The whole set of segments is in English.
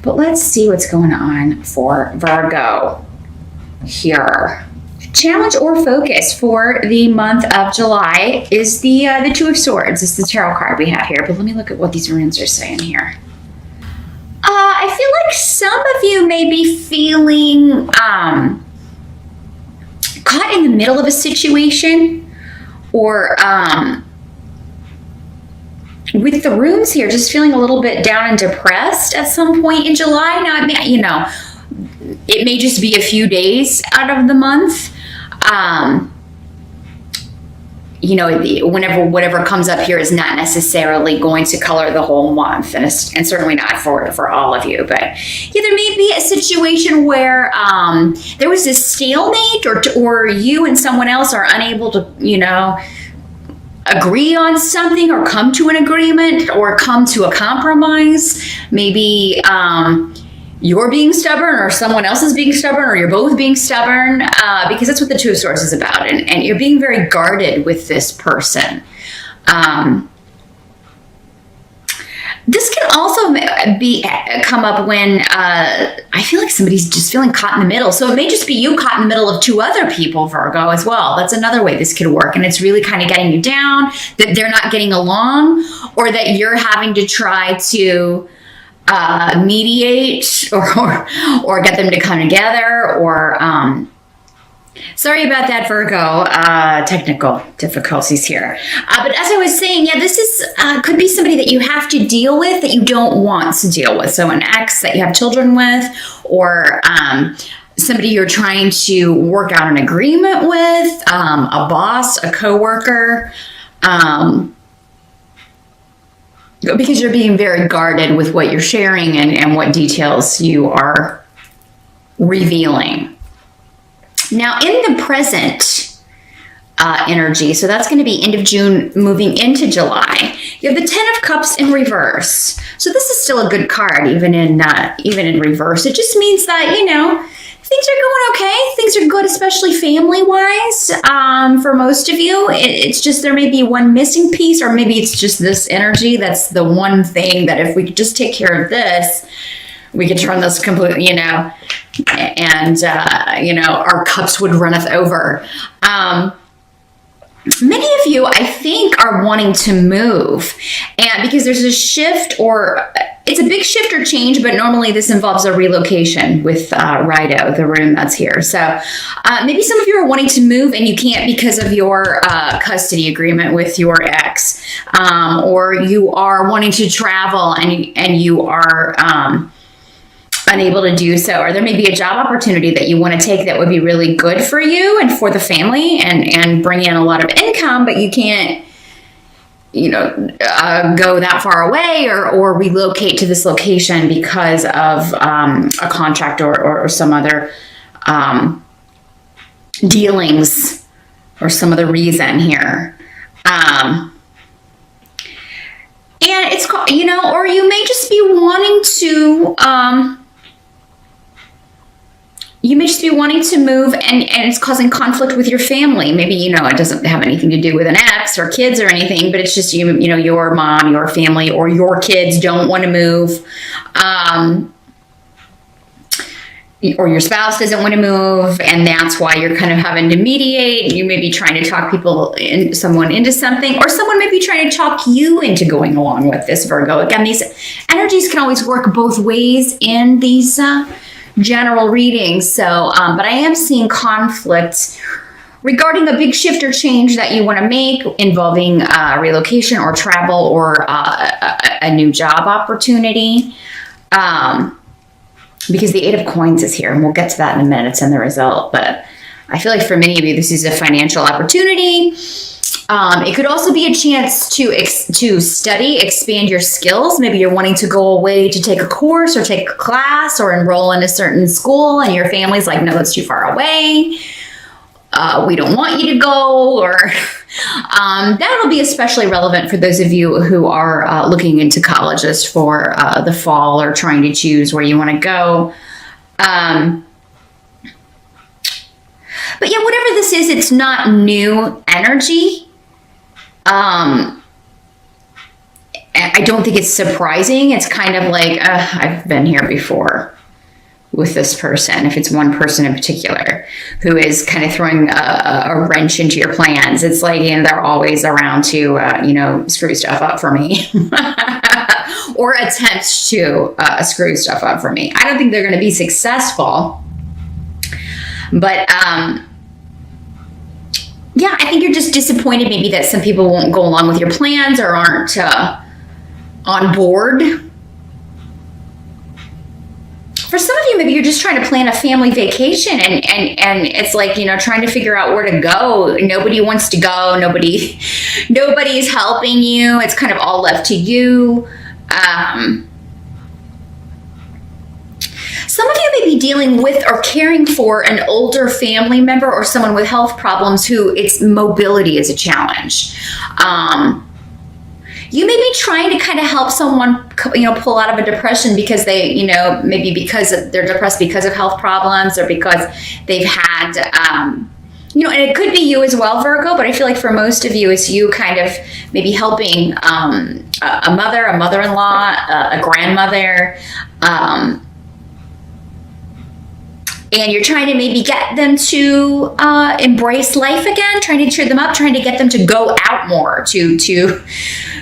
But let's see what's going on for Virgo here. Challenge or focus for the month of July is the Two of Swords. It's the tarot card we have here. But let me look at what these runes are saying here. I feel like some of you may be feeling caught in the middle of a situation, or with the runes here, just feeling a little bit down and depressed at some point in July. Now, it may just be a few days out of the month. Whatever comes up here is not necessarily going to color the whole month, and certainly not for all of you. But yeah, there may be a situation where there was this stalemate, or you and someone else are unable to, agree on something, or come to an agreement, or come to a compromise. Maybe you're being stubborn, or someone else is being stubborn, or you're both being stubborn, because that's what the Two of Swords is about. And you're being very guarded with this person. This can also come up when I feel like somebody's just feeling caught in the middle. So it may just be you caught in the middle of two other people, Virgo, as well. That's another way this could work. And it's really kind of getting you down, that they're not getting along, or that you're having to try to mediate or get them to come together, or sorry about that, Virgo, technical difficulties here. But as I was saying, yeah, this is could be somebody that you have to deal with that you don't want to deal with. So an ex that you have children with, or somebody you're trying to work out an agreement with, a boss, a coworker, because you're being very guarded with what you're sharing and what details you are revealing. Now, in the present energy, so that's going to be end of June, moving into July, you have the Ten of Cups in reverse. So this is still a good card, even in reverse. It just means that, things are going okay. Things are good, especially family-wise, for most of you. It's just there may be one missing piece, or maybe it's just this energy. That's the one thing that if we could just take care of this, we could turn this completely, and, our cups would runneth over. Many of you, I think, are wanting to move, and because there's a shift, or it's a big shift or change, but normally this involves a relocation with Rido, the rune that's here. So maybe some of you are wanting to move and you can't because of your custody agreement with your ex, or you are wanting to travel and you are unable to do so, or there may be a job opportunity that you want to take that would be really good for you and for the family and bring in a lot of income, but you can't, go that far away or relocate to this location because of a contract or some other dealings or some other reason here. And it's, or you may just be wanting to, move and it's causing conflict with your family. Maybe, it doesn't have anything to do with an ex or kids or anything, but it's just, your mom, your family, or your kids don't want to move. Or your spouse doesn't want to move, and that's why you're kind of having to mediate. You may be trying to talk someone into something, or someone may be trying to talk you into going along with this, Virgo. Again, these energies can always work both ways in these general readings. So, but I am seeing conflict regarding a big shift or change that you want to make involving relocation or travel or a new job opportunity. Because the Eight of Coins is here, and we'll get to that in a minute. It's in the result. But I feel like for many of you, this is a financial opportunity. It could also be a chance to study, expand your skills. Maybe you're wanting to go away to take a course or take a class or enroll in a certain school, and your family's like, no, that's too far away. We don't want you to go, or that'll be especially relevant for those of you who are looking into colleges for the fall or trying to choose where you want to go. But yeah, whatever this is, it's not new energy. I don't think it's surprising. It's kind of like, I've been here before with this person, if it's one person in particular who is kind of throwing a wrench into your plans. It's like, they're always around to, screw stuff up for me or attempt to screw stuff up for me. I don't think they're going to be successful, but yeah, I think you're just disappointed maybe that some people won't go along with your plans or aren't on board. For some of you, maybe you're just trying to plan a family vacation and it's like, trying to figure out where to go. Nobody wants to go. Nobody's helping you. It's kind of all left to you. Some of you may be dealing with or caring for an older family member or someone with health problems who its mobility is a challenge. You may be trying to kind of help someone, pull out of a depression because they, maybe because they're depressed because of health problems or because they've had, and it could be you as well, Virgo, but I feel like for most of you, it's you kind of maybe helping a mother, a mother-in-law, a grandmother, and you're trying to maybe get them to embrace life again, trying to cheer them up, trying to get them to go out more, to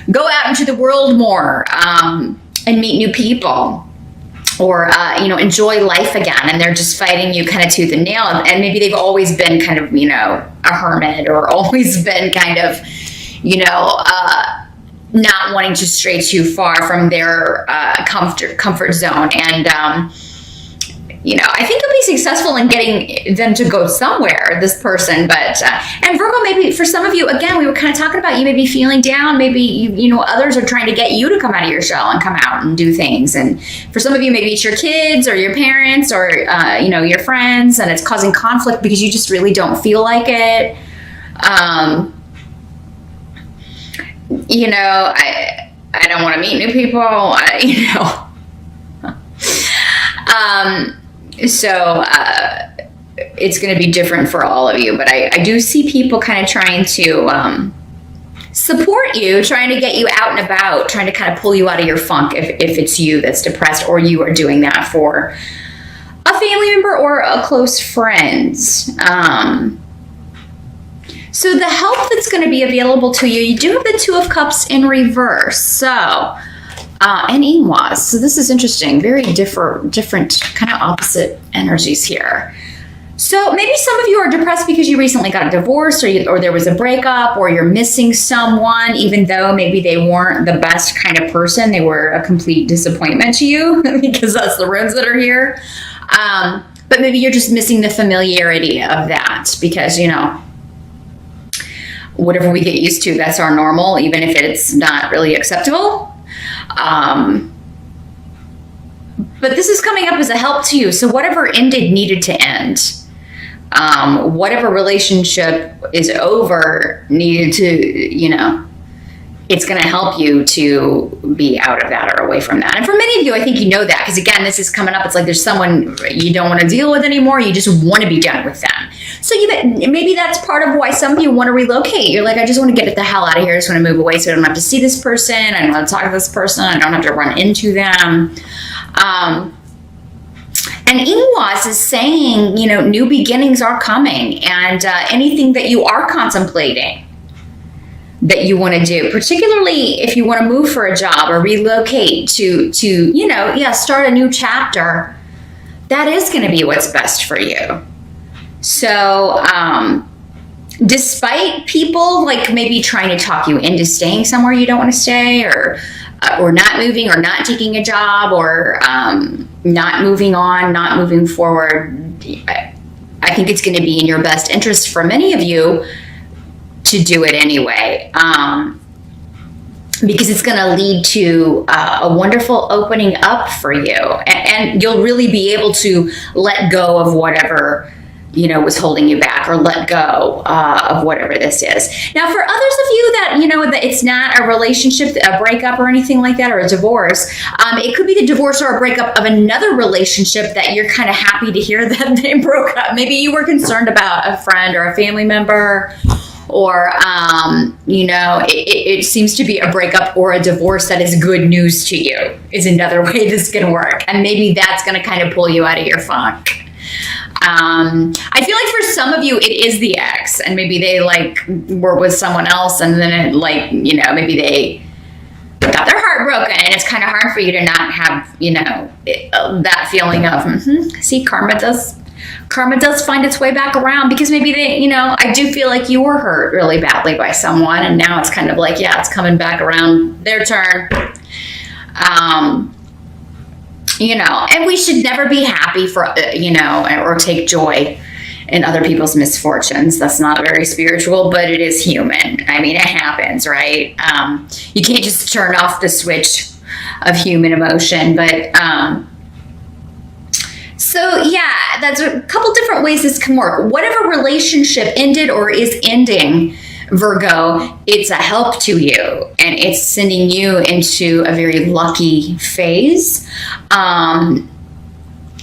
go out into the world more and meet new people or, enjoy life again. And they're just fighting you kind of tooth and nail. And maybe they've always been kind of, a hermit or always been kind of, not wanting to stray too far from their comfort zone. And, I think you'll be successful in getting them to go somewhere, this person. But, and Virgo, maybe for some of you, again, we were kind of talking about you may be feeling down. Maybe, others are trying to get you to come out of your shell and come out and do things. And for some of you, maybe it's your kids or your parents or, your friends, and it's causing conflict because you just really don't feel like it. I don't want to meet new people, So it's going to be different for all of you, but I do see people kind of trying to support you, trying to get you out and about, trying to kind of pull you out of your funk if it's you that's depressed or you are doing that for a family member or a close friend. So the help that's going to be available to you, you do have the Two of Cups in reverse. So and Ingwas. So this is interesting. Very different kind of opposite energies here. So maybe some of you are depressed because you recently got a divorce or there was a breakup or you're missing someone, even though maybe they weren't the best kind of person. They were a complete disappointment to you because that's the runes that are here. But maybe you're just missing the familiarity of that because, whatever we get used to, that's our normal, even if it's not really acceptable. But this is coming up as a help to you. So whatever ended needed to end. Whatever relationship is over needed to, it's going to help you to be out of that or away from that. And for many of you, I think you know that because again, this is coming up. It's like there's someone you don't want to deal with anymore. You just want to be done with them. So maybe that's part of why some of you want to relocate. You're like, I just want to get the hell out of here. I just want to move away so I don't have to see this person. I don't have to talk to this person. I don't have to run into them. And Ingwas is saying, new beginnings are coming and anything that you are contemplating that you want to do, particularly if you want to move for a job or relocate to start a new chapter, that is going to be what's best for you. So, despite people like maybe trying to talk you into staying somewhere you don't want to stay or not moving or not taking a job or not moving on, not moving forward, I think it's going to be in your best interest for many of you to do it anyway, because it's going to lead to a wonderful opening up for you, and you'll really be able to let go of whatever was holding you back, or let go of whatever this is. Now, for others of you that it's not a relationship, a breakup or anything like that, or a divorce, it could be the divorce or a breakup of another relationship that you're kind of happy to hear that they broke up. Maybe you were concerned about a friend or a family member, or, it seems to be a breakup or a divorce that is good news to you is another way this can work. And maybe that's going to kind of pull you out of your funk. I feel like for some of you, it is the ex, and maybe they were with someone else, and then maybe they got their heart broken, and it's kind of hard for you to not have, that feeling of, see, karma does find its way back around, because maybe I do feel like you were hurt really badly by someone, and now it's kind of like, yeah, it's coming back around their turn. And we should never be happy for, or take joy in other people's misfortunes. That's not very spiritual, but it is human. I mean, it happens, right? You can't just turn off the switch of human emotion, but, so yeah, that's a couple different ways this can work. Whatever relationship ended or is ending, Virgo, it's a help to you, and it's sending you into a very lucky phase. And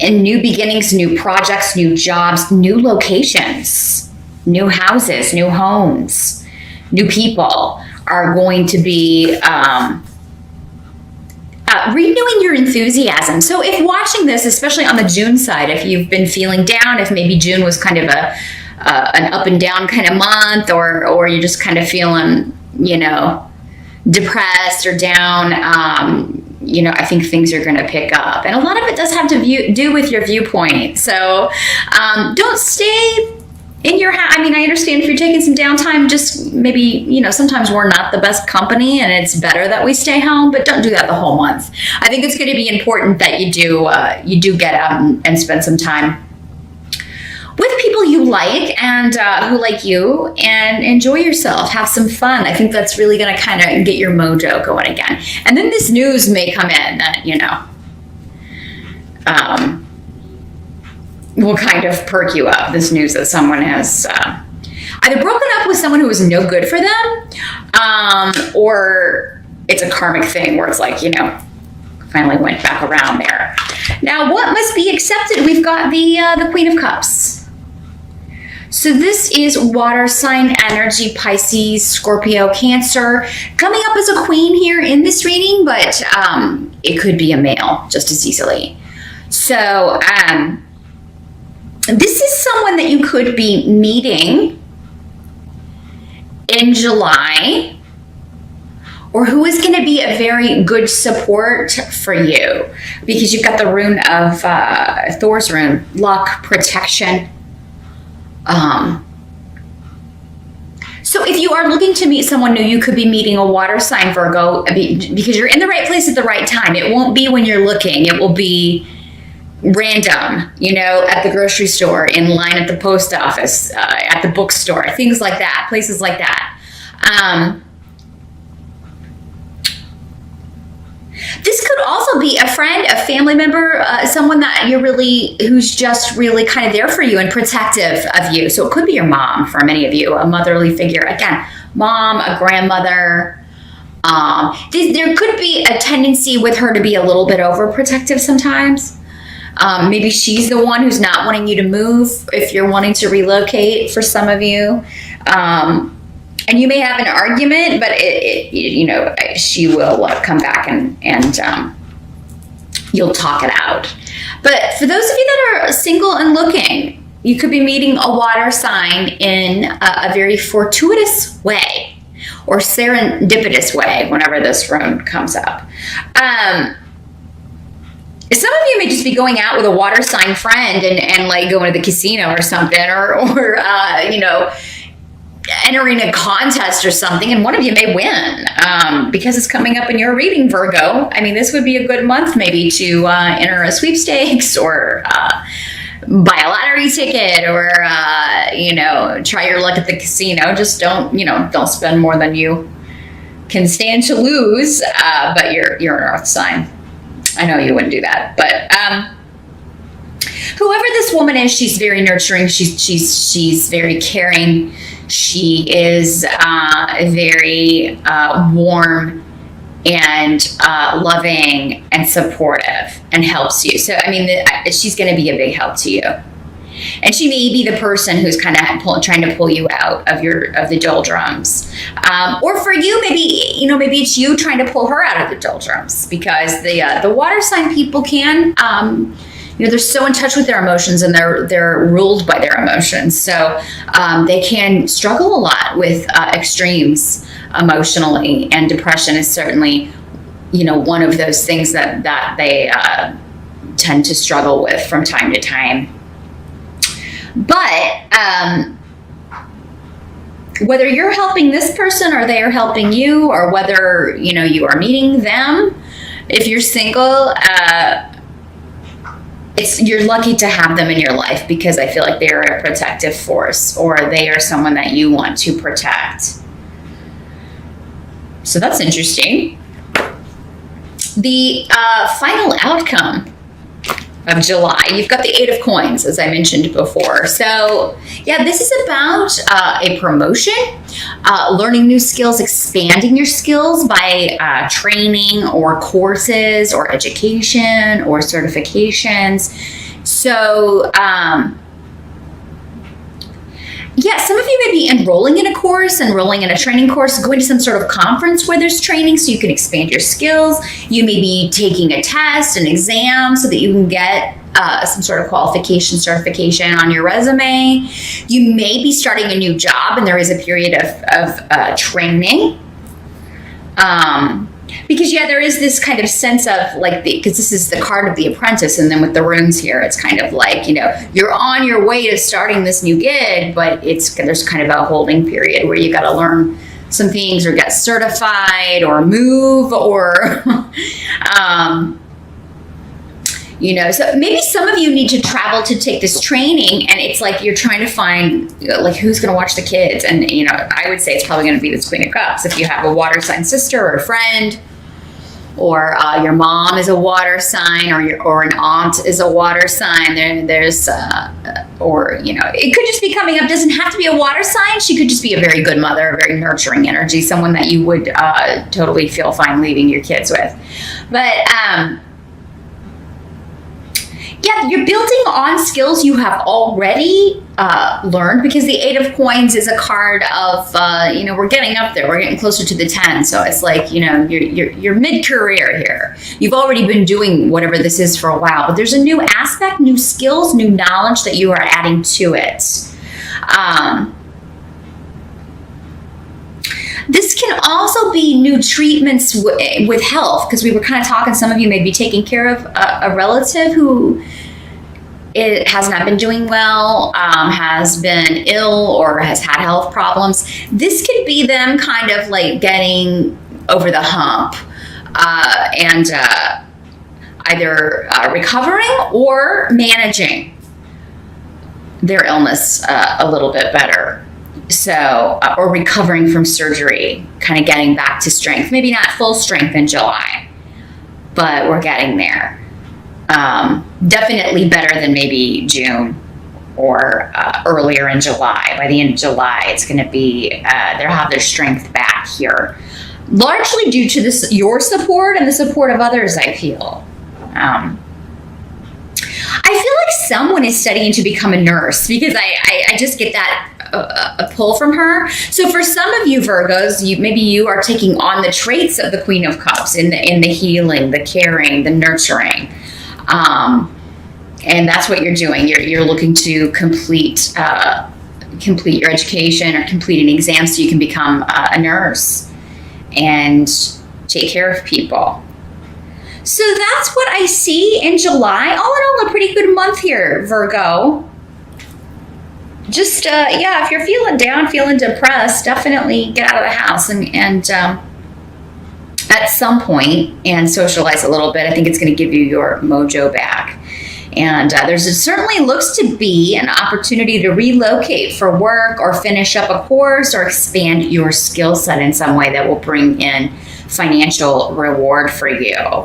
new beginnings, new projects, new jobs, new locations, new houses, new homes, new people are going to be renewing your enthusiasm. So if watching this, especially on the June side, if you've been feeling down, if maybe June was kind of an up and down kind of month, or you're just kind of feeling, depressed or down, I think things are going to pick up. And a lot of it does have to do with your viewpoint. So don't stay in your house. I mean, I understand if you're taking some downtime, just maybe, sometimes we're not the best company, and it's better that we stay home, but don't do that the whole month. I think it's going to be important that you do get out and spend some time with people you like and who like you, and enjoy yourself. Have some fun. I think that's really going to kind of get your mojo going again. And then this news may come in that, will kind of perk you up. This news that someone has either broken up with someone who was no good for them, or it's a karmic thing where it's like, finally went back around there. Now, what must be accepted? We've got the Queen of Cups. So this is water sign energy, Pisces, Scorpio, Cancer, coming up as a queen here in this reading, but it could be a male just as easily. So this is someone that you could be meeting in July, or who is going to be a very good support for you, because you've got the rune of Thor's rune, luck, protection. So if you are looking to meet someone new, you could be meeting a water sign, Virgo, because you're in the right place at the right time. It won't be when you're looking. It will be random, at the grocery store, in line at the post office, at the bookstore, things like that, places like that. This could also be a friend, a family member, someone that who's just really kind of there for you and protective of you. So it could be your mom for many of you, a motherly figure. Again, mom, a grandmother. There could be a tendency with her to be a little bit overprotective sometimes. Maybe she's the one who's not wanting you to move if you're wanting to relocate for some of you. And you may have an argument, but she will come back and you'll talk it out. But for those of you that are single and looking, you could be meeting a water sign in a very fortuitous way, or serendipitous way whenever this rune comes up. Some of you may just be going out with a water sign friend and like going to the casino or something, or entering a contest or something, and one of you may win because it's coming up in your reading, Virgo. I mean, this would be a good month maybe to enter a sweepstakes, or buy a lottery ticket, or try your luck at the casino. Just don't spend more than you can stand to lose. But you're an earth sign. I know you wouldn't do that, but whoever this woman is, she's very nurturing. She's very caring. She is very warm and loving and supportive, and helps you. So, I mean, she's going to be a big help to you. And she may be the person who's kind of trying to pull you out of the doldrums. Or for you, maybe it's you trying to pull her out of the doldrums, because the water sign people can, they're so in touch with their emotions, and they're ruled by their emotions. So they can struggle a lot with extremes emotionally, and depression is certainly, one of those things that they tend to struggle with from time to time. But whether you're helping this person or they are helping you, or whether, you are meeting them, if you're single, you're lucky to have them in your life, because I feel like they're a protective force, or they are someone that you want to protect. So that's interesting. The final outcome of July, you've got the 8 of Coins, as I mentioned before. So yeah, this is about a promotion, learning new skills, expanding your skills by training or courses or education or certifications. So yeah, some of you may be enrolling in a course, enrolling in a training course, going to some sort of conference where there's training so you can expand your skills. You may be taking a test, an exam, so that you can get some sort of qualification, certification on your resume. You may be starting a new job, and there is a period of training. Because there is this kind of sense of because this is the card of the apprentice, and then with the runes here, it's kind of like, you're on your way to starting this new gig, but there's kind of a holding period where you got to learn some things, or get certified, or move, or so maybe some of you need to travel to take this training, and it's like you're trying to find who's going to watch the kids. And I would say it's probably going to be this Queen of Cups if you have a water sign sister or a friend, or your mom is a water sign, or an aunt is a water sign. There's it could just be coming up. Doesn't have to be a water sign. She could just be a very good mother, a very nurturing energy, someone that you would totally feel fine leaving your kids with. But yeah, you're building on skills you have already learned, because the 8 of Coins is a card of, we're getting up there. We're getting closer to the 10. So it's like, you're mid-career here. You've already been doing whatever this is for a while, but there's a new aspect, new skills, new knowledge that you are adding to it. This can also be new treatments with health, because we were kind of talking, some of you may be taking care of a relative who it has not been doing well, has been ill, or has had health problems. This could be them kind of getting over the hump and either recovering or managing their illness a little bit better. So, or recovering from surgery, kind of getting back to strength. Maybe not full strength in July, but we're getting there. Definitely better than maybe June or earlier in July. By the end of July, it's going to be, they'll have their strength back here. Largely due to your support and the support of others, I feel. I feel like someone is studying to become a nurse, because I just get that a pull from her. So for some of you Virgos, maybe you are taking on the traits of the Queen of Cups in the healing, the caring, the nurturing, and that's what you're doing. You're looking to complete your education, or complete an exam so you can become a nurse and take care of people. So that's what I see in July. All in all, a pretty good month here, Virgo. Just, if you're feeling down, feeling depressed, definitely get out of the house and at some point, and socialize a little bit. I think it's going to give you your mojo back. And certainly looks to be an opportunity to relocate for work, or finish up a course, or expand your skill set in some way that will bring in financial reward for you.